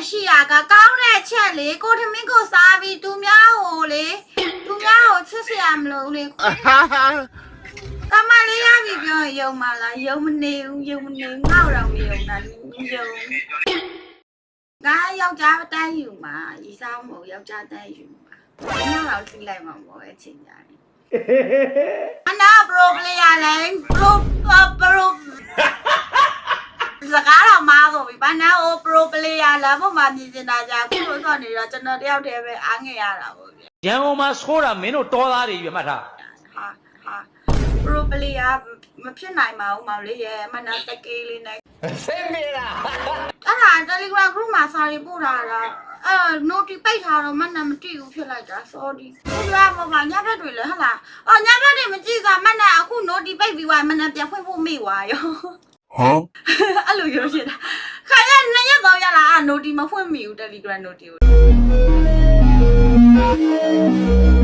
ရှိရကကောင်းတဲ့ချက်လေကိုထမင်းကိုစားပြီးသူများကိုလေသူများကိုချစ်စရာမလိုလေကမလေးရပြီပြောရင်ယုံမလားယုံမနေဘူးယုံမနေငေါ့တော့မယုံတာယုံငါယောက်ျားတန်းယူမှာရီစားမဟုတ်ယောက်ျားတန်းယူမှာငါတော့သိလိုက်မှာပေါ့အချင်းညာအနာပရိုပလေယာလဲပရိုစကားတော့မားကုန်ပြီဘာနာအိုပရိုပလေယာလာဖို့မှမြင်နေတာကြာခုလို့ဆိုနေတော့ကျွန်တော်တယောက်တည်းပဲအားငယ်ရတာပေါ့ဗျရန်ကုန်မှာဆိုးတာမင်းတို့တော်သားတွေပြမှတ်ထားဟာပရိုပလေယာမဖြစ်နိုင်ပါဘူးမောင်လေးရဲ့မနာတကေးလေးနဲ့ဆင်းနေလားအဲ့ဒါ Telegram group မှာစာရေးပို့တာလားnotification ပိတ်ထားတော့မနာမတိဘူးဖြစ်လိုက်တာ sorry ဘယ်မှာပါညဘက်တွေလဲဟုတ်လားအော်ညဘက်တွေမကြည့်စားမနာအခု notification ပိတ်ပြီးသွားမနာပြန်ဖွင့်ဖို့မေ့သွားရောဟမ်အဲ့လိုရောဖြစ်တာခါရ2ရက်3ရက်လားnotification မဖွင့်မိဘူး Telegram notification ကို